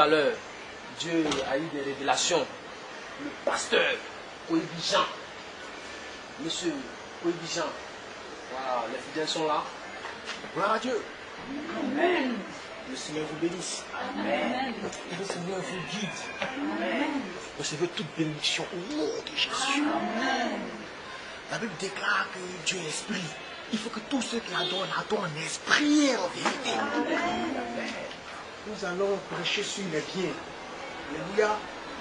à l'heure, Dieu a eu des révélations. Le pasteur Koyebi-Jean, monsieur Koyebi-Jean, voilà, les fidèles sont là. Gloire à Dieu. Amen. Le Seigneur vous bénisse. Amen. Le Seigneur vous guide. Amen. Recevez toute bénédiction au nom de Jésus. Amen. La Bible déclare que Dieu est esprit. Il faut que tous ceux qui adorent en esprit et en vérité. Amen. Nous allons prêcher sur les biens. Alléluia.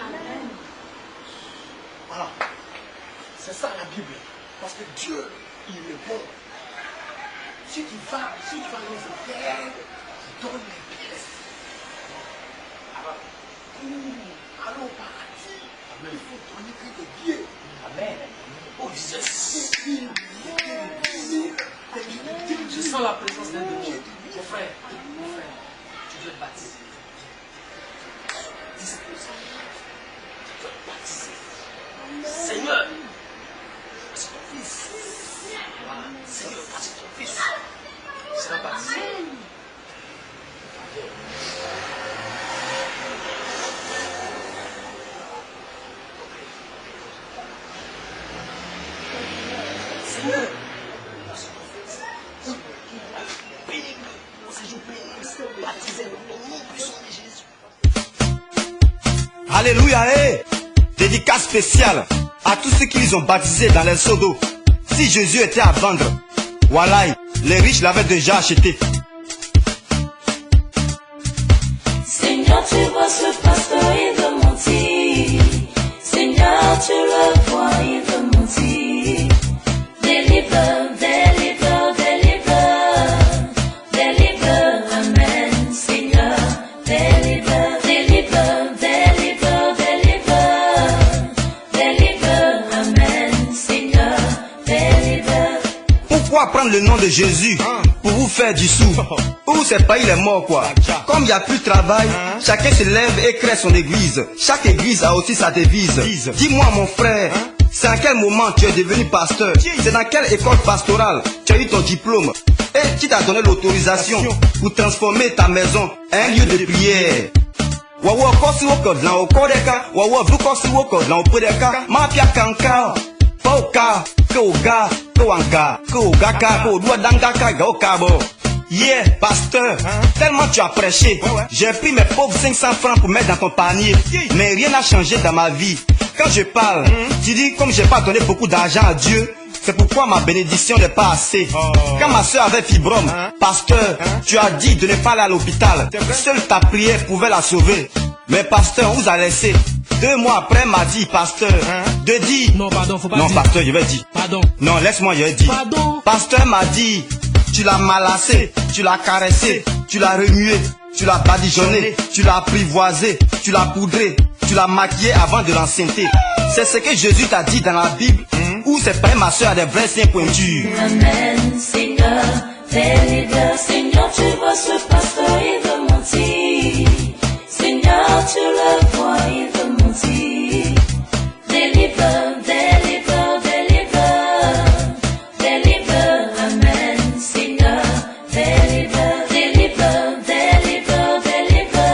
Amen. Voilà. C'est ça la Bible. Parce que Dieu, il est bon. Si tu vas dans ce terre, il donne les pièces. Allons au paradis. Amen. Il faut donner que des billets. Amen. Oh Jésus. Je sens la présence d'un démon. Mon frère, tu dois être baptisé. Dis ça comme ça. Tu dois être baptisé. Seigneur, c'est ton fils. Voilà. Seigneur, c'est ton fils. C'est un baptisé. Seigneur, Alléluia, dédicace spéciale à tous ceux qui les ont baptisés dans les seaux d'eau. Si Jésus était à vendre, voilà, les riches l'avaient déjà acheté. Seigneur, tu vois ce pasteur, il veut mentir. Seigneur, tu le vois, il veut mentir. Délivre, délivre, délivre. Délivre, amen, Seigneur. Délivre, délivre, délivre, délivre. Délivre, amen, Seigneur. Délivre. Pourquoi prendre le nom de Jésus pour vous faire du sou? Où c'est pas il est mort quoi. Comme il n'y a plus de travail, chacun se lève et crée son église. Chaque église a aussi sa devise. Dis-moi mon frère, c'est à quel moment tu es devenu pasteur? C'est dans quelle école pastorale tu as eu ton diplôme? Et qui t'a donné l'autorisation pour transformer ta maison en un lieu de prière? Wawa kosi woko na okodeka, wawa vukosi woko na opodeka, mapia kanka, pauka, koga, koanga, kogaka, kodua dangaka, gaokabo. Yeah, pasteur, tellement tu as prêché, j'ai pris mes pauvres 500 francs pour mettre dans ton panier, mais rien n'a changé dans ma vie. Quand je parle, tu dis comme j'ai pas donné beaucoup d'argent à Dieu, c'est pourquoi ma bénédiction n'est pas assez. Quand ma soeur avait fibrome, pasteur, tu as dit de ne pas aller à l'hôpital. Seule ta prière pouvait la sauver. Mais pasteur, on vous a laissé. 2 mois après, elle m'a dit, pasteur, de dire. Non, pardon, faut pas non, dire. pasteur, je vais dire. Pardon. Non, laisse-moi, je vais dire. Pardon. Pasteur m'a dit, tu l'as malassé, tu l'as caressé, tu l'as remué, tu l'as badigeonné, tu l'as apprivoisé, tu l'as poudré, tu l'as maquillé avant de l'enceinte. C'est ce que Jésus t'a dit dans la Bible, où c'est pas ma soeur a des vrais seins pointus. Amen, Seigneur, délivre, Seigneur, tu vois ce pasteur, il veut mentir. Seigneur, tu le vois, il veut mentir. Délivre, délivre, délivre. Délivre, amen, Seigneur. Délivre, délivre, délivre, délivre.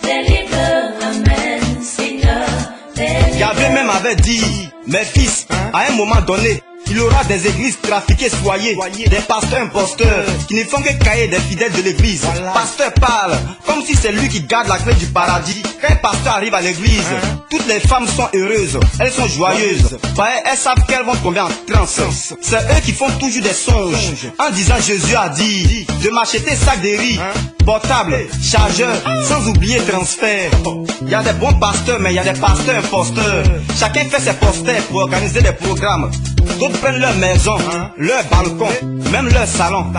Délivre, amen, Seigneur. Délivre. Yahvé même avait dit, mes fils, à un moment donné, il y aura des églises trafiquées, soyez des pasteurs imposteurs qui ne font que cailler des fidèles de l'église. Pasteur parle comme si c'est lui qui garde la clé du paradis. Quand un pasteur arrive à l'église, toutes les femmes sont heureuses, elles sont joyeuses. Elles savent qu'elles vont tomber en transe. C'est eux qui font toujours des songes en disant Jésus a dit de m'acheter sac de riz, portable, chargeur, sans oublier transfert. Il y a des bons pasteurs, mais il y a des pasteurs imposteurs. Chacun fait ses posters pour organiser des programmes. D'autres prennent leur maison, leur balcon, même leur salon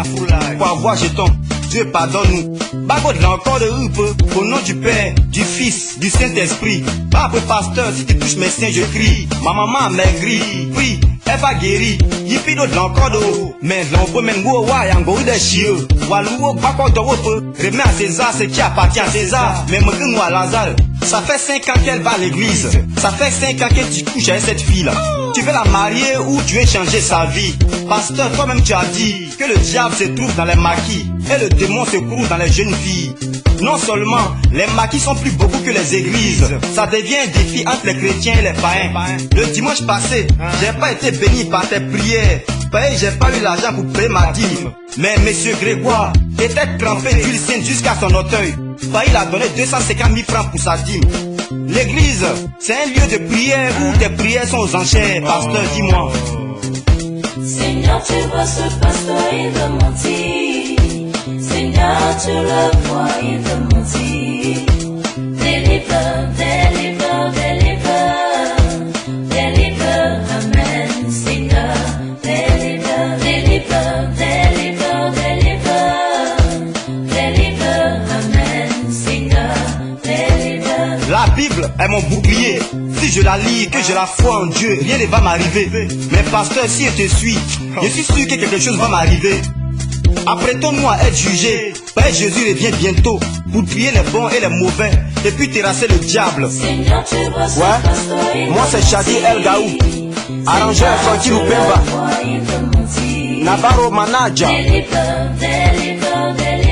pour avoir jeton. Dieu pardonne-nous. Bagod là encore de rupe, au nom du Père, du Fils, du Saint-Esprit. Pas après pasteur, si tu touches mes seins, je crie. Ma maman a maigri, oui, elle va guérir. Yipi d'autres là encore de haut. Mais là on peut même go wa yango de chieux. Walouo bako de rupe. Remets à César ce qui appartient à César. Mais me nous à Lazare. Ça fait 5 ans qu'elle va à l'église. Ça fait 5 ans que tu couches avec cette fille là. Tu veux la marier ou tu veux changer sa vie? Pasteur, toi-même tu as dit que le diable se trouve dans les maquis et le démon se trouve dans les jeunes filles. Non seulement les maquis sont plus beaucoup que les églises, ça devient un défi entre les chrétiens et les païens. Le dimanche passé, j'ai pas été béni par tes prières, parce j'ai pas eu l'argent pour payer ma dîme. Mais monsieur Grégoire était trempé d'huile sainte jusqu'à son auteuil. Il a donné 250 000 francs pour sa dîme. L'église, c'est un lieu de prière où tes prières sont aux enchères. Pasteur, dis-moi. Seigneur, tu vois ce pasteur, il veut mentir. Seigneur, tu le vois, il veut mentir. Deliver, deliver, deliver. Deliver, amen, Seigneur. Deliver, deliver, deliver, deliver. Deliver, amen, Seigneur. Deliver. La Bible est mon bouclier. Si je la lis, que je la foi en Dieu, rien ne va m'arriver. Mais pasteur, si je te suis, je suis sûr que quelque chose va m'arriver. Apprêtons-nous à être jugés. Père Jésus revient bientôt pour trier les bons et les mauvais et puis terrasser le diable. Seigneur, tu vois ce Ouais, pasteur, il moi c'est Shadi El Gaou, arrangeur Fanti Lupemba, Navarro Manager. Deliver, deliver, deliver.